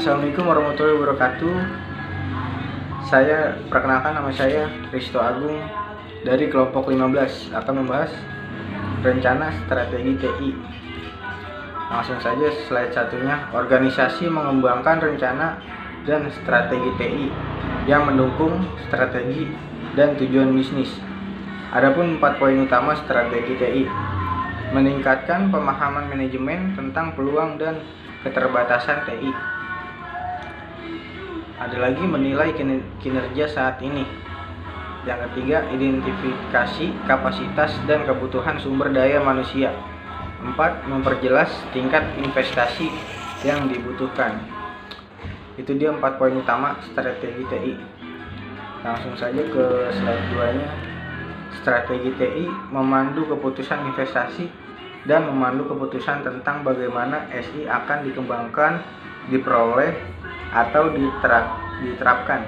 Assalamualaikum warahmatullahi wabarakatuh. Saya perkenalkan, nama saya Risto Agung dari kelompok 15 akan membahas rencana strategi TI. Langsung saja slide satunya. Organisasi mengembangkan rencana dan strategi TI yang mendukung strategi dan tujuan bisnis. Adapun 4 poin utama strategi TI: meningkatkan pemahaman manajemen tentang peluang dan keterbatasan TI. Ada lagi menilai kinerja saat ini. Yang ketiga, identifikasi kapasitas dan kebutuhan sumber daya manusia. 4. Memperjelas tingkat investasi yang dibutuhkan. Itu dia 4 poin utama strategi TI. Langsung saja ke slide 2-nya. Strategi TI memandu keputusan investasi dan memandu keputusan tentang bagaimana SI akan dikembangkan, diperoleh, atau diterapkan.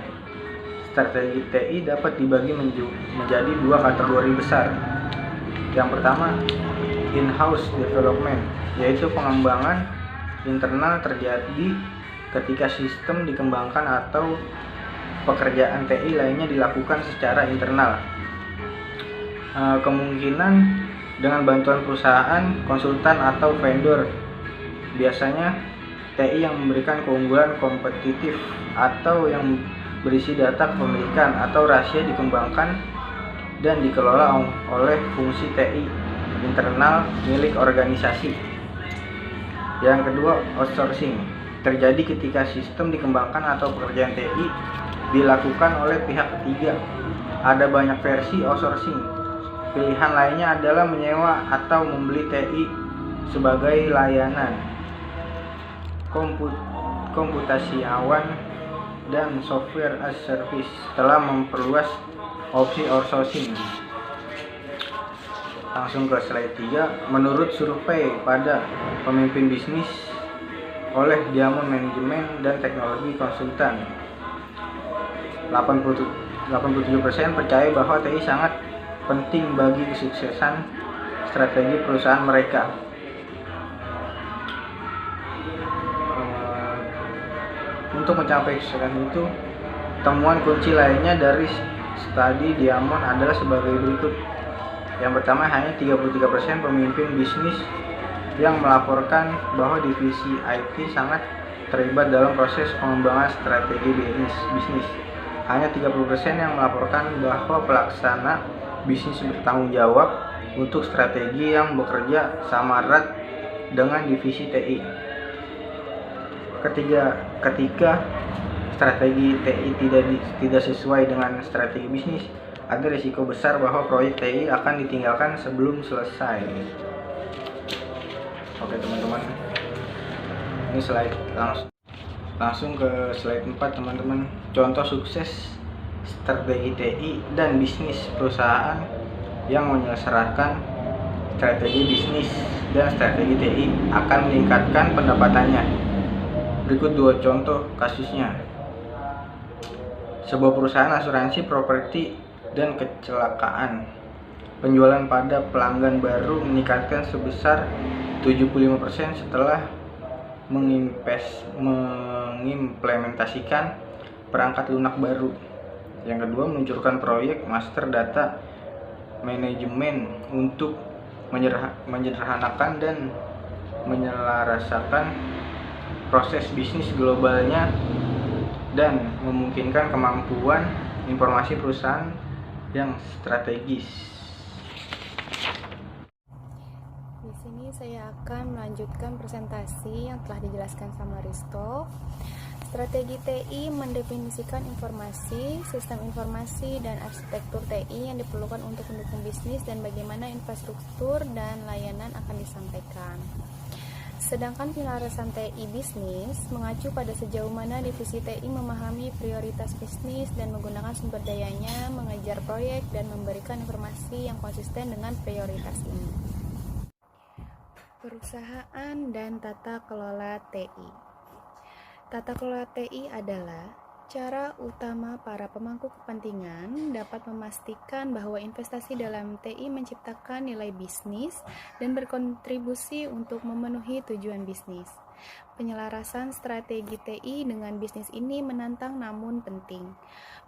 Strategi TI dapat dibagi menjadi 2 kategori besar. Yang pertama, in-house development, yaitu pengembangan internal terjadi ketika sistem dikembangkan atau pekerjaan TI lainnya dilakukan secara internal. Kemungkinan dengan bantuan perusahaan, konsultan, atau vendor. Biasanya TI yang memberikan keunggulan kompetitif atau yang berisi data kepemilikan atau rahasia dikembangkan dan dikelola oleh fungsi TI internal milik organisasi. Yang kedua, outsourcing, terjadi ketika sistem dikembangkan atau pekerjaan TI dilakukan oleh pihak ketiga. Ada banyak versi outsourcing. Pilihan lainnya adalah menyewa atau membeli TI sebagai layanan. Komputasi awan dan software as service telah memperluas opsi outsourcing. Langsung ke slide 3. Menurut survei pada pemimpin bisnis oleh Diamond Management dan Teknologi Konsultan, 87% percaya bahwa TI sangat penting bagi kesuksesan strategi perusahaan mereka. Untuk mencapai kesuksesan itu, temuan kunci lainnya dari studi Diamond adalah sebagai berikut. Yang pertama, hanya 33% pemimpin bisnis yang melaporkan bahwa divisi IT sangat terlibat dalam proses pengembangan strategi bisnis. Hanya 30% yang melaporkan bahwa pelaksana bisnis bertanggung jawab untuk strategi yang bekerja sama erat dengan divisi TI. Ketika strategi TI tidak sesuai dengan strategi bisnis, ada risiko besar bahwa proyek TI akan ditinggalkan sebelum selesai. Oke teman-teman, ini slide langsung ke slide 4 teman-teman. Contoh sukses strategi TI dan bisnis perusahaan yang menyelenggarakan strategi bisnis dan strategi TI akan meningkatkan pendapatannya. Berikut 2 contoh kasusnya. Sebuah perusahaan asuransi properti dan kecelakaan. Penjualan pada pelanggan baru meningkatkan sebesar 75% setelah mengimplementasikan perangkat lunak baru. Yang kedua, meluncurkan proyek master data manajemen untuk menyederhanakan dan menyelaraskan proses bisnis globalnya dan memungkinkan kemampuan informasi perusahaan yang strategis. Di sini saya akan melanjutkan presentasi yang telah dijelaskan sama Risto. Strategi TI mendefinisikan informasi, sistem informasi, dan arsitektur TI yang diperlukan untuk mendukung bisnis dan bagaimana infrastruktur dan layanan akan disampaikan. Sedangkan penyelarasan TI bisnis mengacu pada sejauh mana divisi TI memahami prioritas bisnis dan menggunakan sumber dayanya, mengejar proyek, dan memberikan informasi yang konsisten dengan prioritas ini. Perusahaan dan tata kelola TI. Tata kelola TI adalah cara utama para pemangku kepentingan dapat memastikan bahwa investasi dalam TI menciptakan nilai bisnis dan berkontribusi untuk memenuhi tujuan bisnis. Penyelarasan strategi TI dengan bisnis ini menantang namun penting.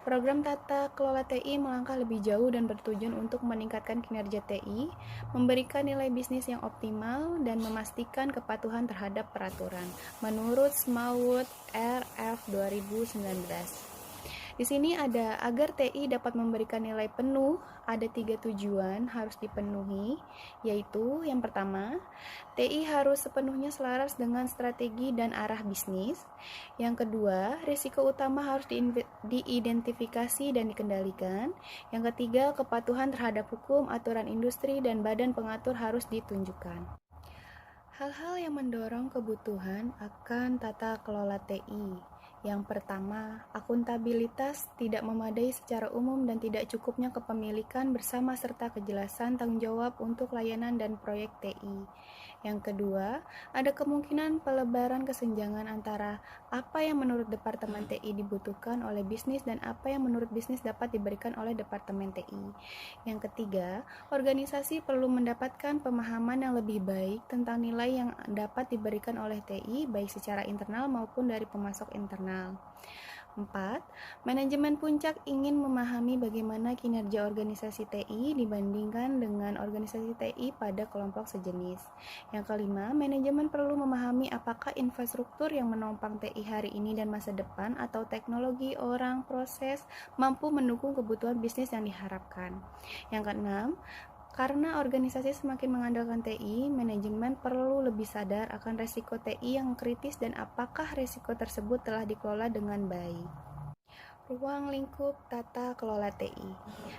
Program tata kelola TI melangkah lebih jauh dan bertujuan untuk meningkatkan kinerja TI, memberikan nilai bisnis yang optimal, dan memastikan kepatuhan terhadap peraturan, menurut Smallwood RF 2019. Di sini ada agar TI dapat memberikan nilai penuh, ada 3 tujuan harus dipenuhi, yaitu yang pertama, TI harus sepenuhnya selaras dengan strategi dan arah bisnis. Yang kedua, risiko utama harus diidentifikasi dan dikendalikan. Yang ketiga, kepatuhan terhadap hukum, aturan industri, dan badan pengatur harus ditunjukkan. Hal-hal yang mendorong kebutuhan akan tata kelola TI. Yang pertama, akuntabilitas tidak memadai secara umum dan tidak cukupnya kepemilikan bersama serta kejelasan tanggung jawab untuk layanan dan proyek TI. Yang kedua, ada kemungkinan pelebaran kesenjangan antara apa yang menurut Departemen TI dibutuhkan oleh bisnis dan apa yang menurut bisnis dapat diberikan oleh Departemen TI. Yang ketiga, organisasi perlu mendapatkan pemahaman yang lebih baik tentang nilai yang dapat diberikan oleh TI baik secara internal maupun dari pemasok internal. 4. Manajemen puncak ingin memahami bagaimana kinerja organisasi TI dibandingkan dengan organisasi TI pada kelompok sejenis. Yang kelima, manajemen perlu memahami apakah infrastruktur yang menopang TI hari ini dan masa depan atau teknologi, orang, proses mampu mendukung kebutuhan bisnis yang diharapkan. Yang keenam, karena organisasi semakin mengandalkan TI, manajemen perlu lebih sadar akan resiko TI yang kritis dan apakah resiko tersebut telah dikelola dengan baik. Ruang lingkup tata kelola TI.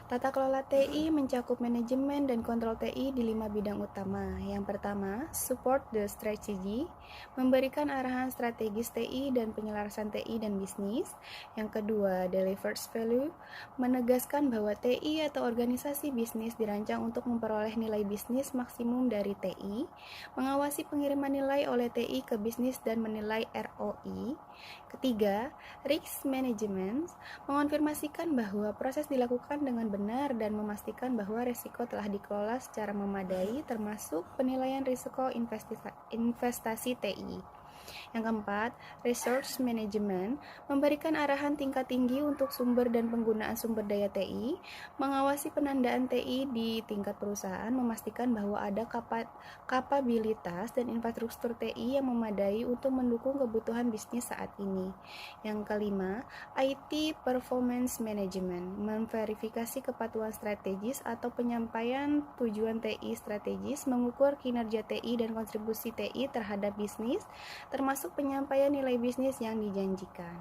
Tata kelola TI mencakup manajemen dan kontrol TI di 5 bidang utama. Yang pertama, support the strategy, memberikan arahan strategis TI dan penyelarasan TI dan bisnis. Yang kedua, delivers value, menegaskan bahwa TI atau organisasi bisnis dirancang untuk memperoleh nilai bisnis maksimum dari TI, mengawasi pengiriman nilai oleh TI ke bisnis dan menilai ROI. Ketiga, risk management, mengonfirmasikan bahwa proses dilakukan dengan benar dan memastikan bahwa risiko telah dikelola secara memadai termasuk penilaian risiko investasi TI. Yang keempat, resource management, memberikan arahan tingkat tinggi untuk sumber dan penggunaan sumber daya TI, mengawasi penandaan TI di tingkat perusahaan, memastikan bahwa ada kapabilitas dan infrastruktur TI yang memadai untuk mendukung kebutuhan bisnis saat ini. Yang kelima, IT performance management, memverifikasi kepatuhan strategis atau penyampaian tujuan TI strategis, mengukur kinerja TI dan kontribusi TI terhadap bisnis, termasuk penyampaian nilai bisnis yang dijanjikan.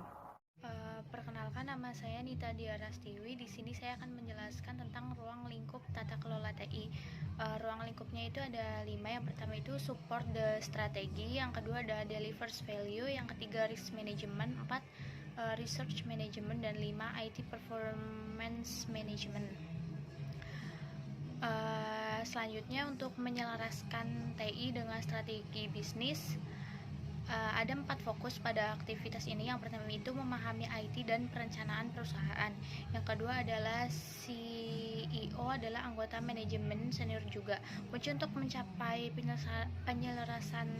Perkenalkan, nama saya Nita Diarastiwi. Di sini saya akan menjelaskan tentang ruang lingkup tata kelola TI. Ruang lingkupnya itu ada 5. Yang pertama itu support the strategi, yang kedua ada delivers value, yang ketiga risk management, 4 research management, dan 5 IT performance management. Selanjutnya, untuk menyelaraskan TI dengan strategi bisnis, ada 4 fokus pada aktivitas ini. Yang pertama itu memahami IT dan perencanaan perusahaan. Yang kedua adalah CEO adalah anggota manajemen senior juga. Kunci untuk mencapai penyelarasan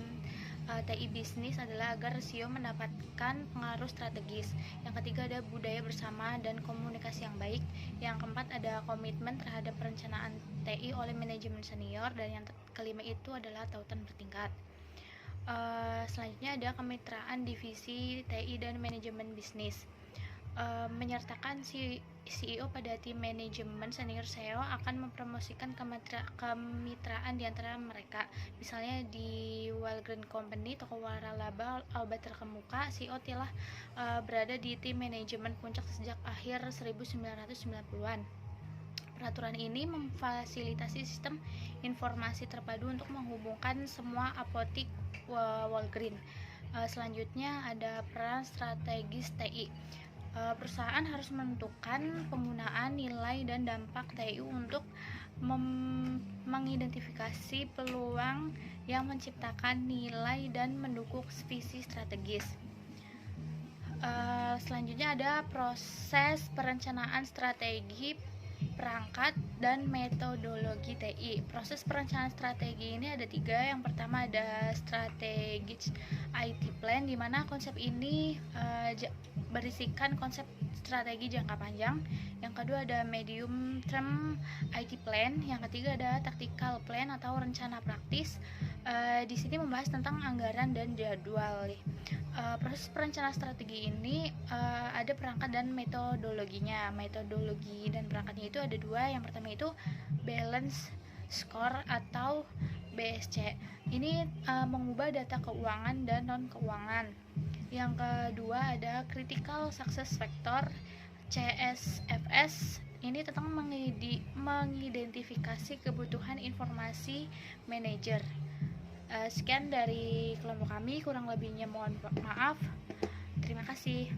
TI bisnis adalah agar CEO mendapatkan pengaruh strategis. Yang ketiga ada budaya bersama dan komunikasi yang baik. Yang keempat ada komitmen terhadap perencanaan TI oleh manajemen senior, dan yang kelima itu adalah tautan bertingkat. Selanjutnya ada kemitraan divisi TI dan manajemen bisnis. Menyertakan CEO pada tim manajemen senior SEO akan mempromosikan kemitraan di antara mereka. Misalnya di Walgreen Company, toko waralaba obat terkemuka, CEO telah berada di tim manajemen puncak sejak akhir 1990-an. Peraturan ini memfasilitasi sistem informasi terpadu untuk menghubungkan semua apotik Walgreen. Selanjutnya ada peran strategis TI. Perusahaan harus menentukan penggunaan nilai dan dampak TI untuk mengidentifikasi peluang yang menciptakan nilai dan mendukung visi strategis. Selanjutnya ada proses perencanaan strategi perangkat, dan metodologi TI. Proses perencanaan strategi ini ada 3. Yang pertama ada strategic IT plan, di mana konsep ini berisikan konsep strategi jangka panjang. Yang kedua ada medium term IT plan. Yang ketiga ada tactical plan atau rencana praktis. Di sini membahas tentang anggaran dan jadwal. Proses perencanaan strategi ini ada perangkat dan metodologinya. Metodologi dan perangkatnya itu ada 2. Yang pertama itu balance score atau BSC. Ini mengubah data keuangan dan non keuangan. Yang kedua ada critical success factor CSFS. Ini tentang mengidentifikasi kebutuhan informasi manajer. Sekian dari kelompok kami, kurang lebihnya mohon maaf. Terima kasih.